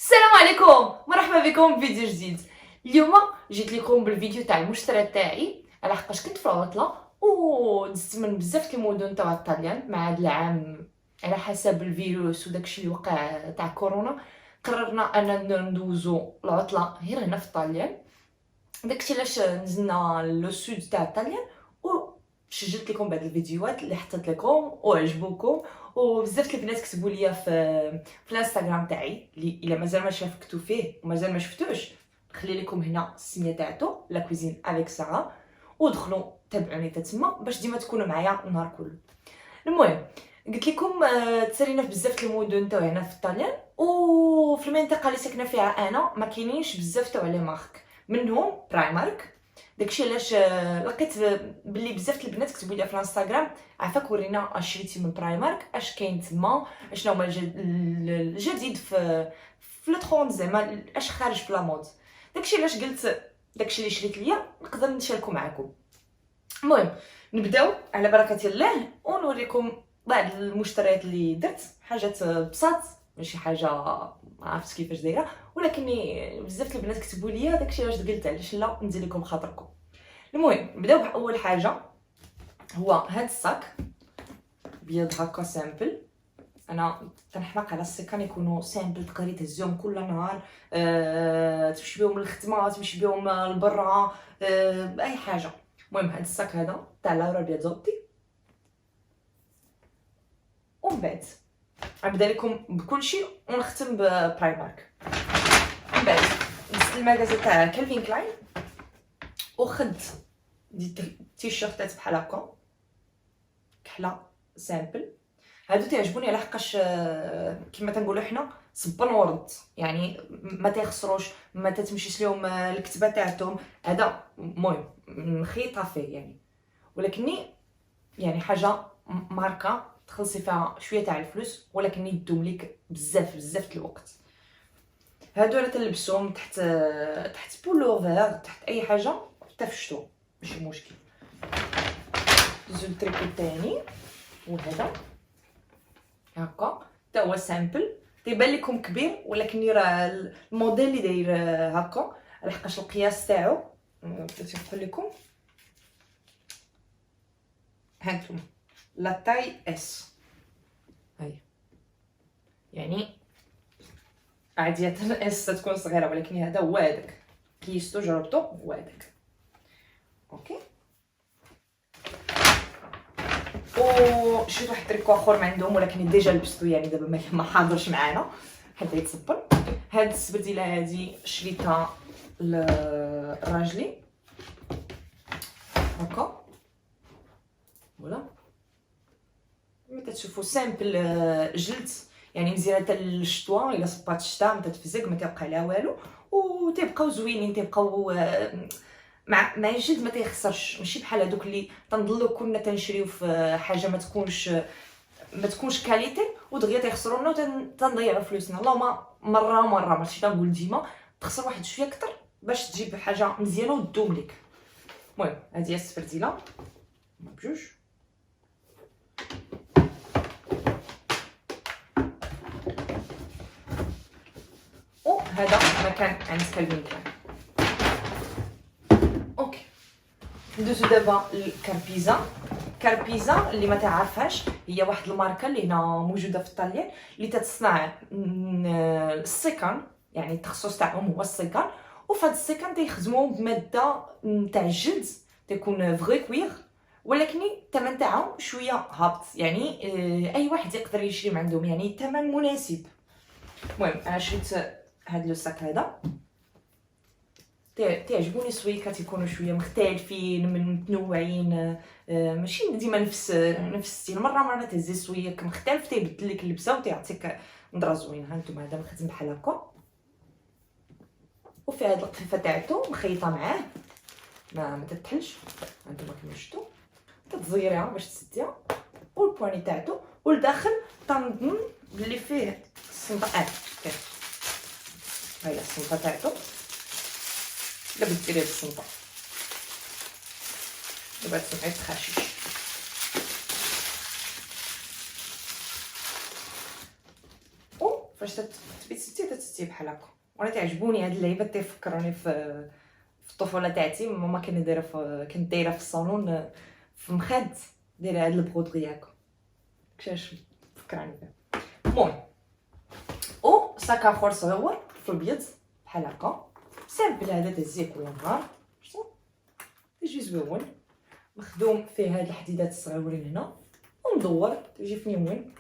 السلام عليكم، مرحبا بكم بفيديو جديد. اليوم جيت لكم بالفيديو تاع المشترى تاعي على حقاش كنت في العطله ودزت من بزاف المدن تاع الطليان مع هذا العام. على حسب الفيروس وداكشي اللي وقع تاع كورونا قررنا اننا ندوزو العطله غير هنا في الطليان. داكشي علاش نزلنا لو سود تاع الطليان وسجلت لكم بعض الفيديوهات اللي حطيت لكم وعجبوكم. وبزاف البنات كتبوا لي في الانستغرام تاعي اللي الا مازال ما شافكتو فيه ومازال ما شفتوش نخلي لكم هنا السميه تاعته لا كوزين افيك ساره ودخلوا تابعوني تما باش ديما تكونوا معايا النهار كله. المهم قلت لكم تسالينا في بزاف المدن تاع هنا في الطليان وفي المنطقه اللي ساكنه فيها انا ما كاينينش بزاف تاع لي مارك منهم برايمارك. داكشي علاش لقيت بلي بزاف البنات كتبوا لي في الانستغرام عافاك ورينا اش شريتي من برايمارك اش كاين تما اشنو هما الجديد في الترند زعما اش خارج في لا مود. داكشي علاش قلت داكشي اللي شريت ليا نقدر نشاركو معكم. المهم نبداو على بركه الله ونوريكم بعض المشتريات اللي درت حاجات بساط ماشي حاجه ما عرفتش كيفاش دايره ولكن بزاف البنات كتبوا لي داكشي علاش قلت علاش لا ندير لكم خاطركم. المهم نبداو باول حاجه هو هاد الصاك بيض هكا سامبل. انا كنحماق على السكان يكونوا سامبل تقدري تهزيهم كل نهار تمشي بهم للخدمه تمشي بهم لبرا باي حاجه. المهم هاد الصاك هذا تاع لورا بيازوتي ومن بعد نبدا لكم بكلشي ونختم ببرايمارك. من بعد دزت المغازه تاع كالفين كلاين وخدت دي تيشيرتات بحال هكا كحله سامبل. هادو تعجبوني على حقاش كما تنقولوا حنا صبن ورد يعني ما تيخسروش ما تتمشيش لهم الكتبه تاعتهم. هذا المهم مخيطه فيه يعني ولكني يعني حاجه ماركه تخلصي فيها شويه تاع الفلوس ولكن يدوم ليك بزاف الوقت. هادو انا تلبسهم تحت بولوفر تحت اي حاجه حتى في الشتو ماشي مشكل. زو التريكو الثاني وهذا هكا حتى هو سامبل تيبان لكم كبير ولكن راه الموديل اللي داير هكا لحقاش القياس تاعو تيفتح لكم هانتوما لا تاي اس هاي يعني عادية اس تكون صغيره ولكن هذا هو هذاك قيستو جربتو هو هذاك اوكي. وشريت واحد التريكو اخر ما عندهم ولكن ديجا لبستو يعني دابا ما حاضرش معانا حتى يتصبر. هاد السبرديله هادي شريتها لراجلي هكا ولا ما تشوفوا سامبل جلد يعني مزيانه حتى للشتوى الا صبات الشتا ما تتفزق ما تيبقى عليها والو وتيبقاو زوينين تيبقاو مع الجلد ما تيخسرش ماشي بحال هذوك اللي تنضلوا كنا تنشريو في حاجه ما تكونش كاليتي ودغيا تيخسرونا وتنضيعوا فلوسنا. اللهم مره ماشي نقول ديما تخسر واحد شويه اكثر باش تجيب حاجه مزيانه وتدوم لك. المهم هذه هي السفرديله بجوج وهذا مكان عند كالفين كلاين. اوكي ندوزو دابا للكاربيزا. كاربيزا اللي ما تعرفهاش هي واحد الماركه اللي هنا موجوده في الطليان اللي تتصنع السكان يعني التخصص تاعهم هو السكان وفي هذا السكان تيخدموا بماده تاع الجلد تكون فغي كوير ولكن الثمن تاعهم شويه هابط يعني اي واحد يقدر يشري من عندهم يعني الثمن مناسب. المهم انا شريت هذا لو ساك هذا تعجبوني سويكات يكونوا شويه مختلفين متنوعين ماشي ديما نفس الستيل مره تهزي سويك مختلف تيبدل لك اللبسه وتيعطيك نظره زوينه. هانتوما هذا مخدم بحال هكا وفي هذه القفه تاعته مخيطه معاه ما تتحلش. هانتوما كما شفتوا تتزيريها باش تسديها والبواني تاعته والداخل تنظن بلي فيه الصنطه هاي الصنطه تاعته دابا ديري هاد الصنطه دابا تسمعي تخاشيش فاش تتسي بحال هكا. وانا تعجبوني هاد اللعيبات، تيفكروني في الطفوله تاعتي. ماما كانت دايره في الصالون في مخد دايره هاد البرودغي هكا، كشاش فكراني بها. المهم او ساك اخر صغيور في البيض بحال هكا سامبل، هذا تهزيه كل نهار. شفتو يجي زويون، مخدوم فيه هاد الحديدات الصغيورين هنا ومدور، تيجي فنيون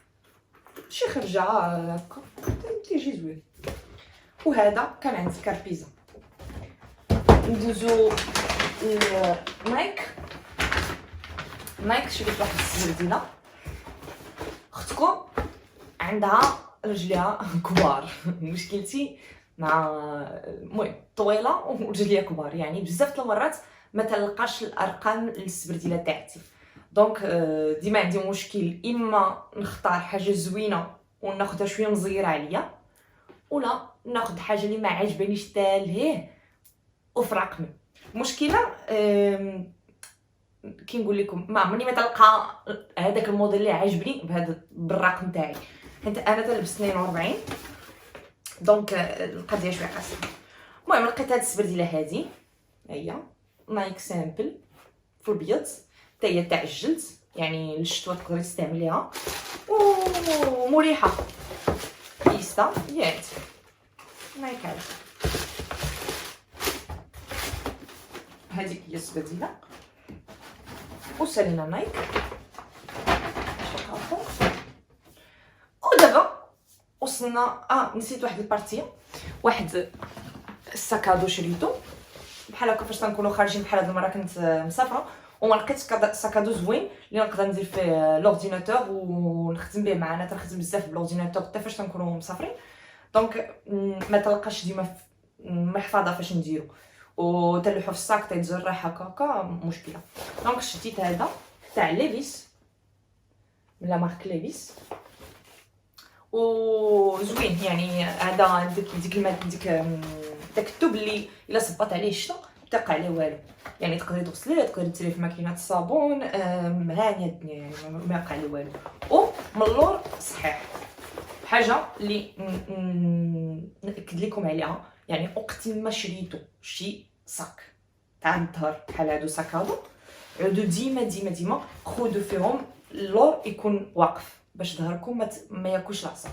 شي خرجه هكا تيجي زوين. وهذا كان عندي كاربيزا. ندوزو نايك شريت واحد السردينه. اختكم عندها رجليها كبار، مشكلتي مع المهم طويله ورجليها كبار، يعني بزاف المرات ما تلقاش الارقام للسبرديله تاعتي. دونك ديما عندي مشكل، اما نختار حاجه زوينه وناخذها شويه مزيره عليا، ولا ناخذ حاجه اللي ما عجبانيش تالهيه وفي رقمي. المشكله كي نقول لكم ما عمرني ما تلقى هذاك الموديل اللي عجبني بهذا بالرقم تاعي، حيت انا تلبس 42 دونك القضيه شويه قاسيه. المهم لقيت هاد السبرديله هادي، هي نايك سامبل في البيض، حتى هي تاع الجلد، يعني للشتوى تقدري تستعمليها ومريحه كيستا. ياك نايك هذه هي السبرديله وسالينا نايك. ودابا وصلنا نسيت واحد البارتيه، واحد الساكادو شريتو بحال هكا فاش تنكونوا خارجين. بحال هاد المره كنت مسافره وما لقيتش ساكادو زوين اللي نقدر ندير فيه لورديناتور ونخدم به معنا. تنخدم بزاف بلورديناتور حتى فاش تنكونوا مسافرين، دونك ما تلقاش ديما محفظه فاش نديرو، وتلوحو في الصاك تيتجرح هكا مشكله. دونك شديت هذا تاع ليفيس من لا مارك ليفيس، وزوين يعني. هذا داك الثوب اللي الا صبات عليه الشتا تقع عليه والو، يعني تقدري تغسليه، تقدري ديريه في ماكينه الصابون، هانيه الدنيا يعني ما يقع عليه والو. ومن اللور صحيح حاجه اللي ناكد لكم عليها، يعني وقت ما شريتو شي صاك تاع الظهر بحال هادو ساكادو، عودو ديما خذوا فيهم اللور يكون واقف باش ظهركم ما ياكلش العصا.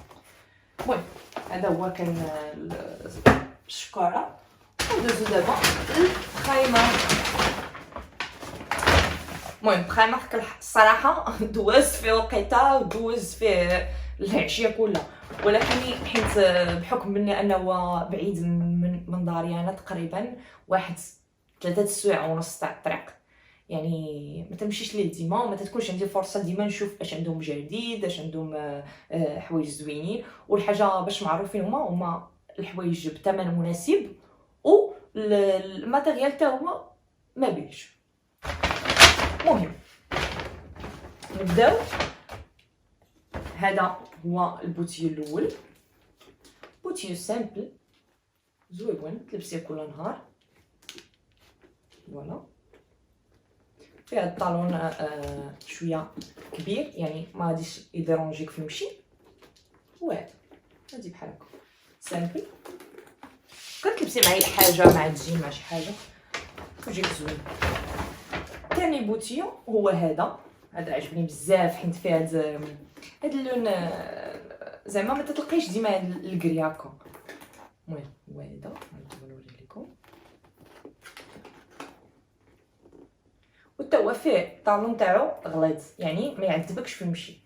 المهم هذا هو كان الشكاره. ندوزو دابا البخيمه. المهم البخيمه الصراحه دوزت فيه وقيته ودوزت فيه العشيه كلها، ولكن حيت بحكم مني انه بعيد من داري انا تقريبا واحد 3 سوايع ونص تاع الطريق، يعني ما تمشيش ليه ديما وما تكونش عندي فرصه ديما نشوف اش عندهم جديد، اش عندهم حوايج زوينين. والحاجه باش معروفين هما الحوايج بثمن مناسب والماتيريال تا هو ما بيش. المهم نبداو. هذا هو البوتي الاول، بوتي سامبل زوين تلبسيه كل نهار. فوالا فيها الطالون شويه كبير، يعني ما غاديش يديرونجيك في المشي. وهذا هادي بحال هكا سامبل، كتلبسي معايا حاجه مع الجيم مع شي حاجه ويجيك زوين. ثاني بوتيو هو هذا عجبني بزاف حيت فيه هاد اللون، زعما ما تلقايش ديما الكري هكا. المهم هو هذا نوريه لكم. وتا هو فيه الطالون تاعو غليظ، يعني ما يعذبكش في المشي.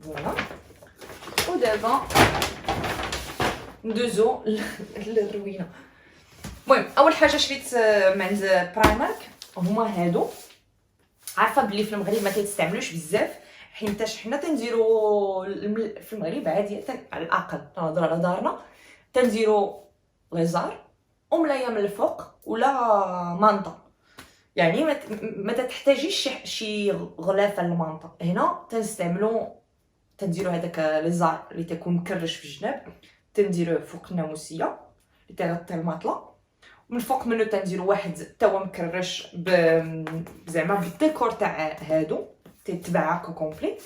فوالا. ودابا ندوزو للروينه. المهم اول حاجه شريت من عند برايمارك هما هادو. عارفه بلي في المغرب ما تيستعملوش بزاف، حيتاش حنا تنديرو في المغرب عادي على الاقل نهضر على دارنا تنديرو ليزار وملايه من الفوق ولا مانطا، يعني ما تحتاجيش شي غلافه للمانطا. هنا تنديرو هذاك ليزار اللي تيكون مكرش في الجناب، تنديروه فوق الناموسيه اللي تغطي الماطله، من فوق منه تنديرو واحد توا مكرش زعما بالديكور تاع هادو تيتباع هكا كومبلي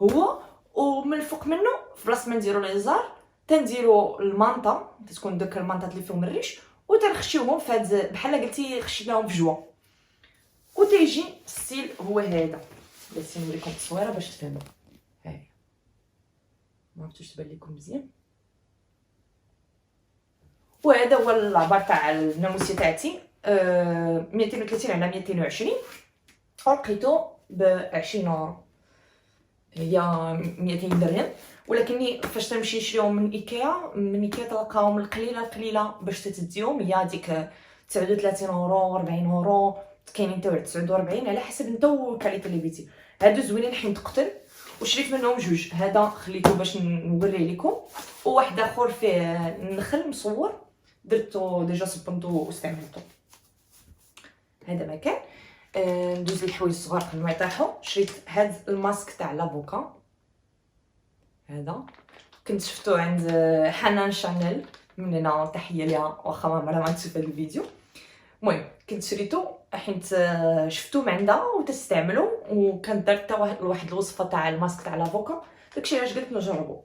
هو. ومن الفوق منه في بلاصه ما نديرو الازار تنديرو المانطا، تكون دوك المانطات اللي فيهم الريش، وتنخشيوهم في هاد بحال قلتي خشيناهم في جوا، وتيجي ستيل هو هذا. بس نوريكم التصويره باش تفهموا. هاهي ما عرفتش تبان لكم مزيان. وهذا هو العبار تاع الناموسيه تاعتي 230 على 220 ولقيتو ب 20 اورو، هي 200 درهم. ولكني فاش تمشي نشريهم من ايكيا تلقاهم القليله باش تديهم هي ديك 39 اورو 40 اورو، كاينين حتى 49 على حسب انت والكاليتي اللي بيتي. هادو زوينين حين تقتل، وشريت منهم جوج، هذا خليته باش نوريه لكم، وواحد اخر فيه النخل مصور درتو ديجا صبنتو واستعملتو. هذا ما كان. ندوز للحوايج الصغار قبل ما يطيحوا. شريت هاد الماسك تاع لافوكا، هذا كنت شفتو عند حنان شانيل، من هنا تحيه ليها واخا ما عمرها ما تشوف هذا الفيديو. المهم كنت شريتو حيت شفتو من عندها وتستعملو، وكانت دارت حتى واحد الوصفه تاع الماسك تاع لافوكا، داكشي علاش قلت نجربو.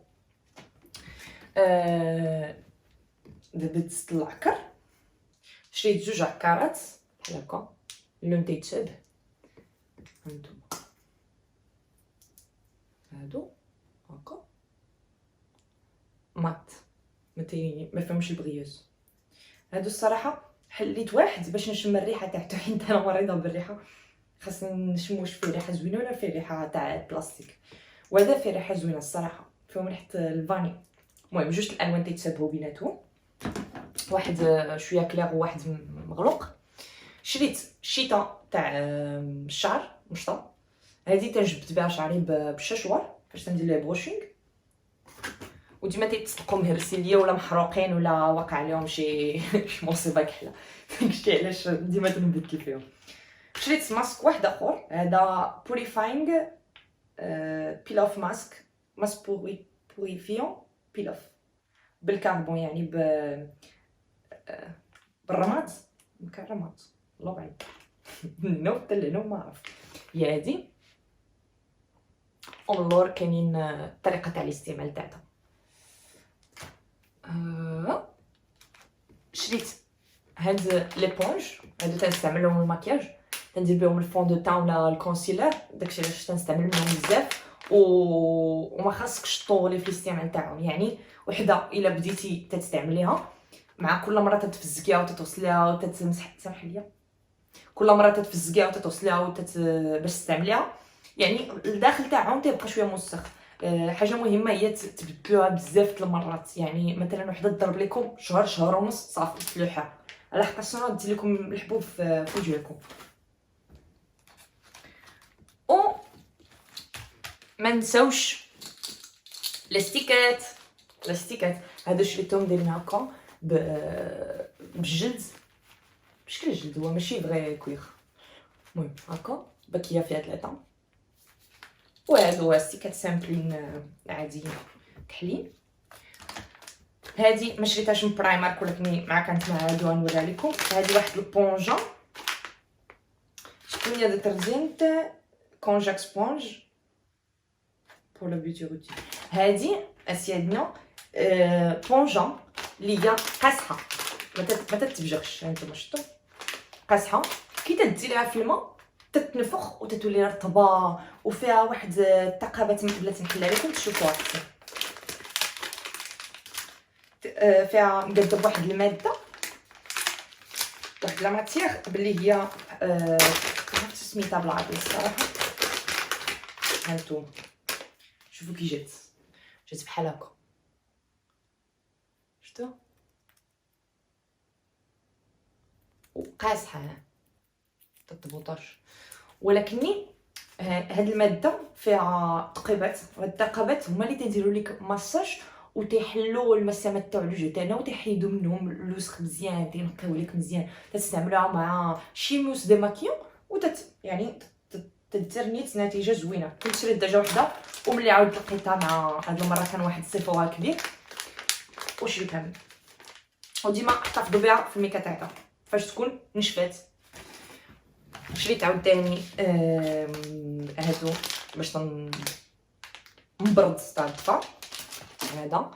درت العكر، شريت جوج عكارات بحال هكا اللون تيتشابه، هانتوما هادو هكا مات ما فهمش البغيوز. هادو الصراحه حليت واحد باش نشم الريحه تاعته، حيت انا مريضه بالريحه، خاصني نشم واش فيه ريحه زوينه ولا فيه ريحه تاع البلاستيك. وهذا فيه ريحه زوينه الصراحه، فيهم ريحه الفاني. المهم جوج الالوان تيتشابهوا بيناتهم، واحد شويه كلير وواحد مغلوق. شريت شيطه تاع الشعر مشطه، هذه تنجبد بها شعري بالششوار فاش تندير ليه بروشينغ، وديما تيتسلقوا مهرسين ليا ولا محروقين ولا واقع عليهم شي مصيبه كحله، داكشي علاش ديما تنبدل فيهم. شريت ماسك واحد اخر، هذا بوريفاينغ بيلوف ماسك بوريفيون بيلوف بالكربون، يعني بالرماد، بالرماد الله بعيد نو تلينو ما عرف. هي هادي واللور كاينين طريقه تاع الاستعمال تاعها. شريت هاد ليبونج، هادو تنستعملهم للمكياج، تندير بهم الفون دو تان ولا الكونسيلر، داكشي علاش تنستعمل منهم بزاف. وما خاصكش طولي في الاستعمال تاعهم، يعني وحده الا بديتي تستعمليها مع كل مره تتفزكيها وتتوصليها وتتمسح، سامح ليا، كل مره تتفزكيها وتتوصليها باش تستعمليها، يعني الداخل تاعهم تيبقى شويه موسخ. حاجه مهمه هي تبدلوها بزاف المرات، يعني مثلا وحده تضرب لكم شهر ونص صافي تلوحها، على حقاش دير لكم الحبوب في وجهكم. او ما نساوش لاستيكات هادو شريتهم دايرين هكا بالجلد، بشكل الجلد، هو ماشي فغي كوير. المهم هكا باكيه فيها 3، وهادو استيكات سامبلين عاديين كحلين. هادي ما شريتهاش من برايمارك ولكن مع كانت مع هادو غنوريها لكم. هادي واحد البونجا شكون ديترجنت كونجاك سبونج بور لو بيوتي روتين. هادي اسيادنا بونجا اللي هي قاصحه، ما تتبجغش، هانتوما شفتوا قاصحه، كي تديريها في الماء تتنفخ وتتولي رطبه وفيها واحد الثقابات بلا تنحلها لكم تشوفوها احسن. فيها مقدب واحد الماده، واحد لا ماتيغ باللي هي عرفت سميتها بالعربي الصراحه. هانتوما شوفوا كي جات بحال هكا، شفتوا وقاصحه تطبطاش، ولكني هاد الماده فيها تقيبات، وهاد التقابات هما اللي تيديروا لك ماساج وتيحلوا المسامات تاع الوجه وتيحيدوا منهم اللوسخ مزيان، تينقيو لك مزيان. تستعملوها مع شي موس ديماكيون يعني تدير نتيجه زوينه. كنت شريت ديجا وحده وملي عاود لقيتها مع هاد المره كان واحد الصيفوها كبير وشريتها منه، وديما احتفظوا بها في الميكا تاعها فاش تكون نشفات. شريت عاوتاني هادو باش مبرد تاع الدفا. هذا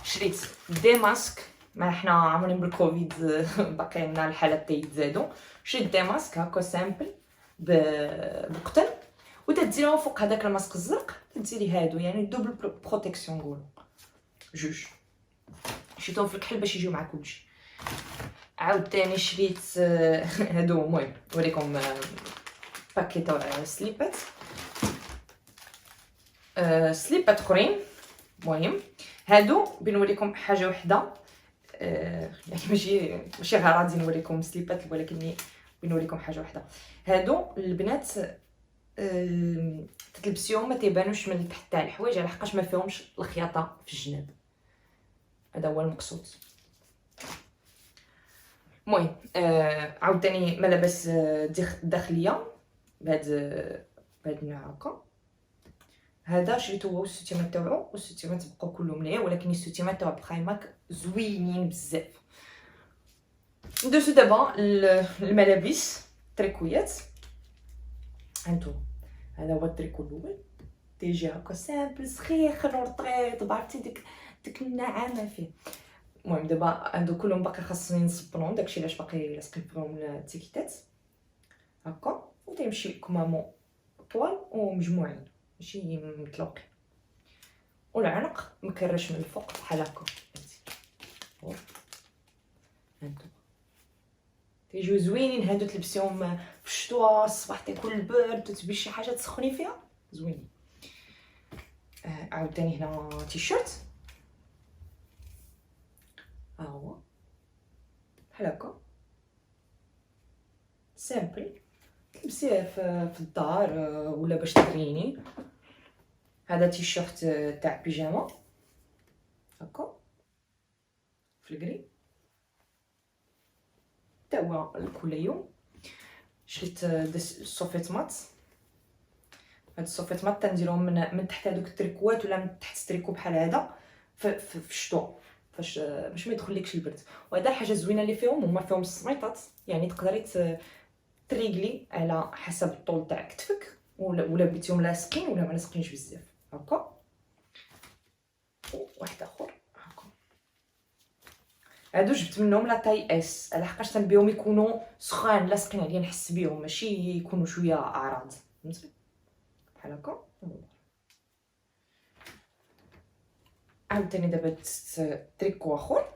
شريت دي ماسك، ما حنا عامرين بالكوفيد باقي لنا الحالات تيتزادوا. شريت دي ماسك هكا سامبل بقطن، وتديرهم فوق هذاك الماسك الزرق، تديري هادو يعني دوبل بروتيكسيون نقولوا جوج. شريتهم في الكحل باش يجيو مع كلشي. عاوتاني شريت هادو، المهم نوريكم باكي تاع سليبات، سليبات اخرين. المهم هادو بنوريكم حاجه وحده، يعني ماشي غير غادي نوريكم سليبات، ولكن بنوريكم حاجه وحده. هادو البنات تلبسيهم ما تيبانوش من تحت تاع الحوايج، على حقاش ما فيهمش الخياطه في الجناب، هذا هو المقصود. المهم عاوتاني ملابس داخليه بهاد النوع هكا. هذا شريته هو والسوتيمات تاعو، والسوتيمات بقاو كلهم مليح، ولكن السوتيمات تاع برايماك زوينين بزاف. ندوزو دابا الملابس تريكويات. هانتوما هذا هو التريكو الاول، تيجي هكا سامبل سخيخ ورطيط، بعرفتي ديك النعامه فيه. المهم دابا هادو كلهم باقي خاصني نصبنهم، داكشي علاش باقي لاصقين فيهم التيكيتات هكا، وتيمشي كمامو طوال ومجموعين ماشي متلوقين، والعنق مكرش من الفوق بحال هكا. هانتوما تيجيو زوينين هادو، تلبسيهم في الشتوى الصباح تاكل البرد وتبي شي حاجه تسخني فيها زوينين. عاوتاني هنا تيشيرت ها هو بحال هكا سامبل، تلبسيه في الدار ولا باش تريني. هذا تيشيرت تاع بيجاما هكا في الكري، تا هو الكوليو. شريت الصوفيت مات، هاد الصوفيت مات تنديرهم من تحت هذوك التريكوات ولا من تحت التريكو بحال هذا في الشتوى باش ما يدخلكش البرد. وهذا الحاجه الزوينه اللي فيهم هما فيهم السميطات، يعني تقدري تريغلي على حسب الطول تاع كتفك، ولا بغيتيهم لاصقين ولا ما لاصقينش بزاف هكا. واحد اخر هكا، هادو جبت منهم لا تاي اس، على حقاش تنبيهم يكونوا سخان لاصقين عليا نحس بيهم، ماشي يكونوا شويه اعراض، فهمتي بحال هكا. عاوتاني دابا دزت تريكو اخر،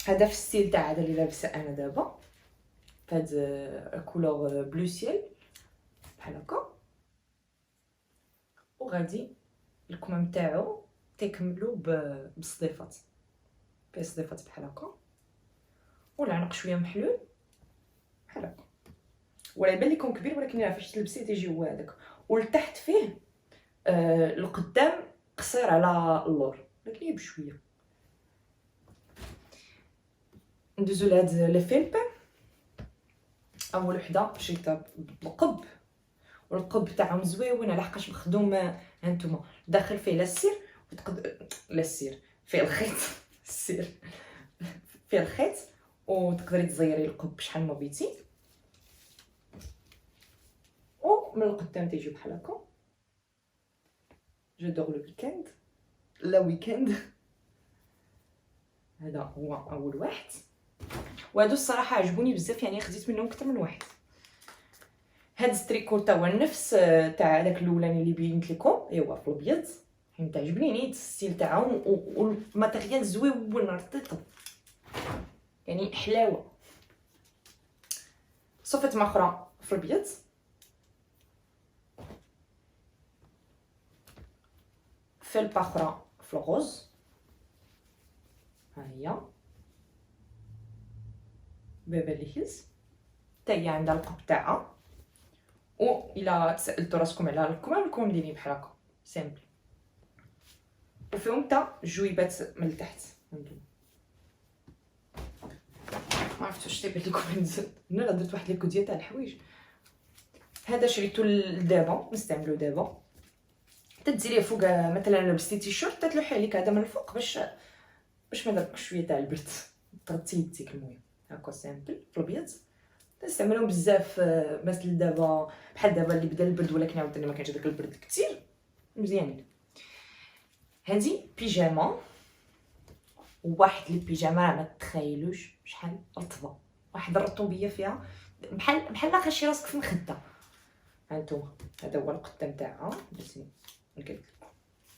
هذا في الستيل تاع هذا اللي لابسه انا دابا، فهاد الكولور بلو سيل بحال هكا، وغادي الكمام تاعو تيكملو بصديفات، فيه صديفات بحال هكا، والعنق شويه محلول بحال هكا، ولا يبان لكم كبير ولكن فاش تلبسيه تيجي هو هذاك. ولتحت فيه القدام قصير على اللور، ولكن بشويه. ندوزو لهاد لي فيلب. اول وحده شريتها بالقب، والقب تاعهم زويون على حقاش مخدوم هانتوما داخل فيه لا السير لا السير فيه الخيط السير فيه الخيط، وتقدري تزيري القب شحال ما بغيتي، ومن القدام تيجي بحال هكا. جادور لو ويكاند لا ويكاند. هذا هو اول واحد، وهادو الصراحه عجبوني بزاف، يعني خديت منهم اكثر من واحد. هاد التريكو تا هو نفس تاع داك الاولاني اللي بينت لكم، ايوا في الابيض، حيت عجبني نيت الستيل تاعهم، والماتيريال زويون رطيط، يعني حلاوه. صفت اخرى في الابيض، فلبه اخرى في الغوز، ها هي بيبرلي هيلز، حتى هي عندها القب تاعها. و الا تسالتوا راسكم على الكمام دايرين بحال هكا سامبل، وفيهم حتى جويبات من التحت. هانتوما ما عرفتش واش تيبان لكم نزل هنا، درت واحد ليكوديه تاع الحوايج. هذا شريتو دابا نستعملو دابا، تديريه فوق مثلا لبستي تيشيرت تلوحي عليك هذا من الفوق باش ما داكش شويه تاع البرد، تغطي يديك. المهم هكا سامبل في الابيض، تنستعملهم بزاف مثل دابا بحال دابا اللي بدا البرد، ولكن عاوتاني ما كانش داك البرد كثير، مزيانين. هذه بيجاما، واحد لي بيجاما ما تتخيلوش شحال رطبه، واحد الرطوبيه فيها بحال لاخاشي راسك في مخده. هانتوما هذا هو القدام تاعها، باش نقلب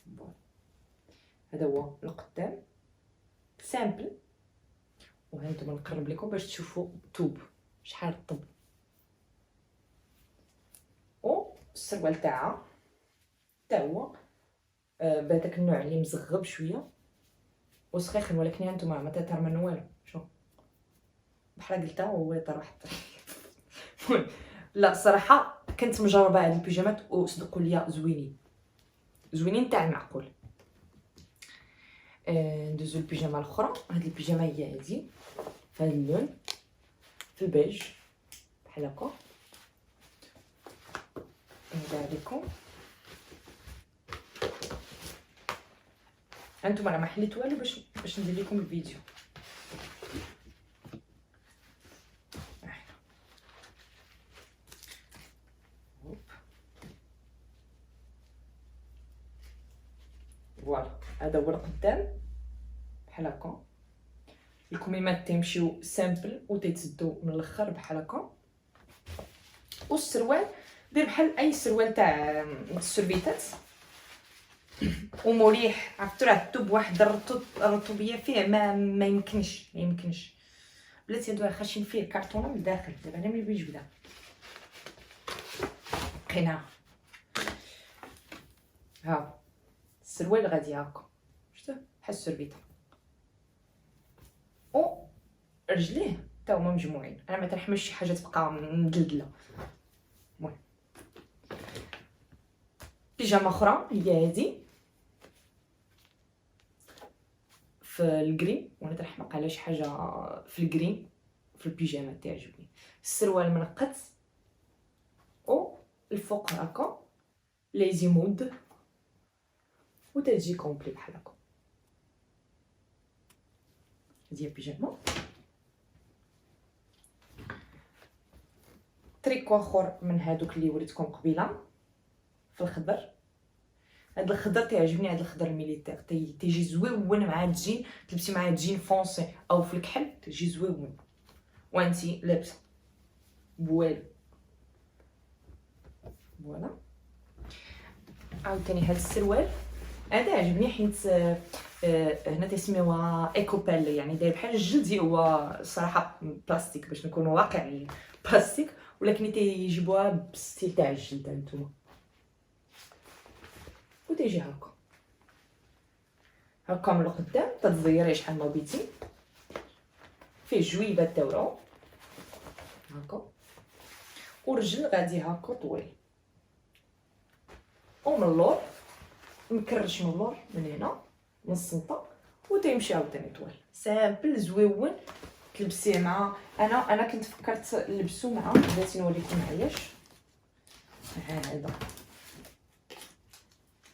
لكم. هذا هو القدام سامبل، وهانتوما نقرب لكم باش تشوفوا الثوب شحال رطب. و السروال تاعها حتى هو بهذاك النوع اللي مزغب شويه وسخيخن، ولكن هانتوما ما تترمنوا والو. شوف بحال قلتها وهو يطير واحد لا صراحه كنت مجربه هاد البيجامات وصدقوا ليا زوينين تاع المعقول. ندوزو البيجامه الاخرى. هاد البيجامه هي هادي في هاد اللون، في البيج بحال هكا. ندير لكم هانتوما راه ما حليت والو باش ندير لكم الفيديو. فوالا هذا هو القدام بحال هكا. الكميمات تيمشيو سامبل وتيتسدو من الاخر بحال هكا. والسروال دير بحال اي سروال تاع السربيتات ومريح. عرفتوا راه الثوب واحد الرطوبيه فيه ما يمكنش بلاتي. هادو خاشين فيه الكرتونه من الداخل. دابا انا ملي بيجبدها بقينا ها السروال غادي هكا، شفتوا بحال السربيته. و رجليه حتى هما مجموعين. انا ما تنحملش شي حاجه تبقى مدلدله. المهم بيجامه اخرى هي هذه في الجرين، وانا تنحماق على شي حاجه في الجرين في البيجامه تعجبني. السروال منقط و الفوق هكا ليزي مود وتجي كومبلي بحال هكا. هذه بيجامه. تريكو اخر من هادوك اللي وريتكم قبيله في الخضر. هاد الخضر تيعجبني، هاد الخضر الميليتير تيجي زويون مع الجين. تلبسي مع الجين فونسي او في الكحل تيجي زويون وانتي لابسه بوالو. فوالا عاوتاني هاد السروال هذا عجبني حيت هنا تيسميوها ايكوبال، يعني داير بحال الجلد. هو صراحه بلاستيك باش نكونوا واقعيين، بلاستيك ولكن تيجيبوها بالستيل تاع الجلد. هانتوما وتيجي هكا من القدام تتزيري شحال ما بغيتي. فيه جويبات داورو هكا، ورجل غادي هكا طويل، ومن اللور مكرش من اللور من هنا من السنطه وتيمشي عاوتاني طويل سامبل زويون. تلبسيه مع انا كنت فكرت نلبسو مع بغيتي نوريكم علاش.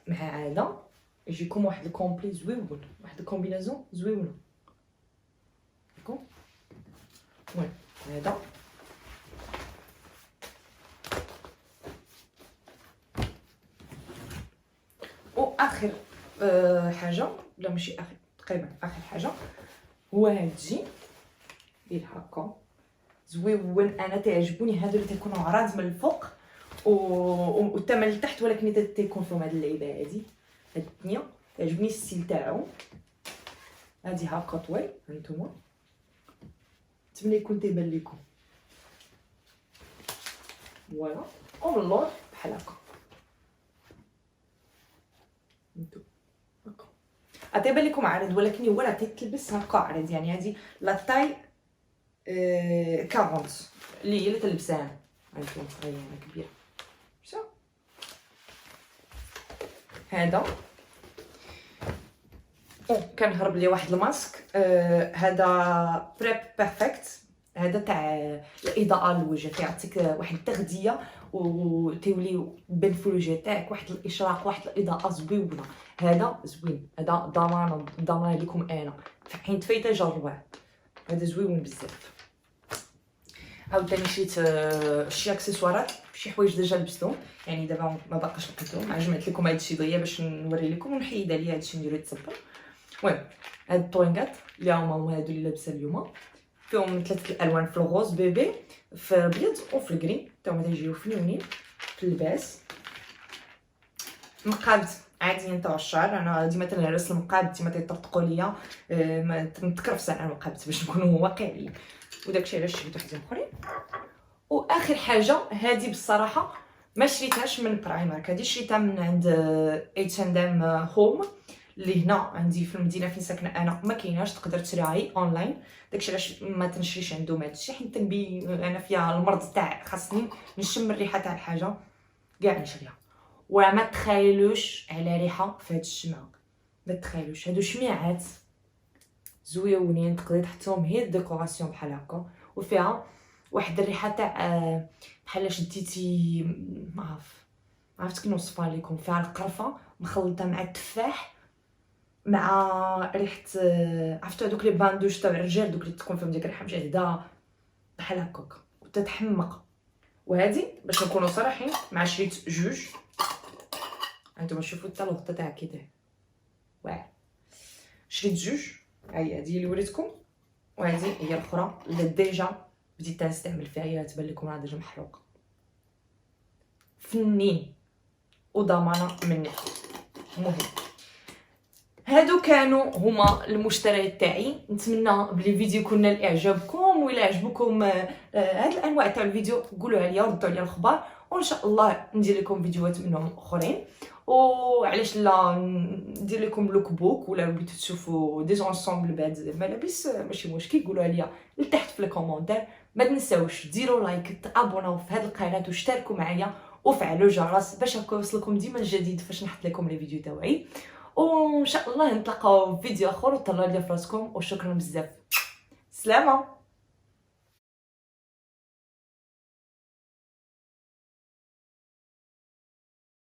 مع هذا يجيكم واحد الكومبلي زويون، واحد الكومبينازون زويونه. داكو المهم هذا واخر حاجه، لا ماشي اخر، تقريبا اخر حاجه هو هاد الجين ديال هكا زويون. انا تعجبوني هادو اللي تيكونوا عراض من الفوق والثمن لتحت، ولكن تيكون فيهم هاد اللعيبه هادي. هاد الدنيا تعجبني الستيل تاعو. هادي هكا طويل هانتوما، نتمنى يكون تيبان لكم. فوالا ومن اللور بحال هكا هانتوما هكا. غتيبان لكم عريض ولكن هو راه تيتلبس هكا عريض. يعني هادي لا طاي 40 اللي هي اللي تلبسها انا. هانتوما هي انا كبيره. شوف هذا كنهرب لي واحد الماسك. هذا بريب بيرفكت. هذا تاع الاضاءه للوجه، تيعطيك واحد التغذيه وتولي بان في الوجه تاعك واحد الاشراق، واحد الاضاءه زويونه. هذا زوين، هذا ضمان لكم انا حين تفايته جربوه. هذا زوين بزاف. عاوتاني شريت شي اكسسوارات شي حوايج ديجا لبستهم، يعني دابا ما باقاش لقيتهم، جمعت لكم هادشي دغيا باش نوري لكم ونحيد عليا هادشي نديرو يتصبر. المهم هاد الطوينكات اللي هما هادو اللي لابسه اليوم، فيهم 3 الالوان، في الغوز بيبي، في الابيض وفي الكرين، حتى هما تيجيو فنيونين في اللباس. مقاد عاديين تاع الشعر، انا ديما تنهرس المقاد، ديما تيطرطقوا ليا، ما تنتكرفس على المقاد باش نكونوا واقعيين، وداكشي علاش شريت وحدين اخرين. واخر حاجه هذه بصراحه ما شريتهاش من برايمارك، هذه شريتها من عند H&M هوم اللي هنا عندي في المدينه فين ساكنه انا، ما كايناش، تقدر تشريها هي اونلاين، داكشي علاش ما تنشريش عندهم هادشي، حيت تنبي انا فيها المرض تاع خاصني نشم الريحه تاع الحاجه كاع نشريها. وما تخيلوش على ريحه في هاد الشمعه، ما تخيلوش، هادو شميعات زويونين تقدري تحطهم هي ديكوراسيون بحال هكا، وفيها واحد الريحه تاع بحال شديتي ما عرفت كي نوصفها لكم، فيها القرفه مخلطه مع التفاح مع ريحه عرفتوا هذوك لي باندوش تاع الرجال، دوك اللي تكون فيهم ديك الريحه مجهده بحال هكاك وتتحمق. وهذه باش نكونوا صراحين مع شريت جوج، انتما شوفوا حتى الغطا تاعها كي داير واعر، شريت جوج، هي هذه اللي وريتكم، وهذه هي الاخرى اللي ديجا بديت نستعمل فيها، هي تبان لكم راه ديجا محروقه، فنين وضمانه مني. المهم هادو كانوا هما المشتريات تاعي، نتمنى بلي الفيديو يكون نال اعجابكم، وإلا عجبكم هاد الانواع تاع الفيديو قولوها ليا وردوا عليا الخبر، وان شاء الله ندير لكم فيديوهات منهم اخرين. وعلاش لا ندير لكم لوك بوك، ولا بغيتو تشوفوا دي زونسومبل بهاد الملابس ماشي مشكل، قولوها ليا لتحت في الكومونتير. ما تنساوش ديروا لايك، تابوناو في هاد القناه واشتركوا معايا وفعلوا الجرس باش هكا يوصلكم ديما الجديد فاش نحط لكم لي فيديو تاعي. وان شاء الله نتلاقاو في فيديو اخر، وتهلاو ليا فراسكم وشكرا بزاف. سلامه.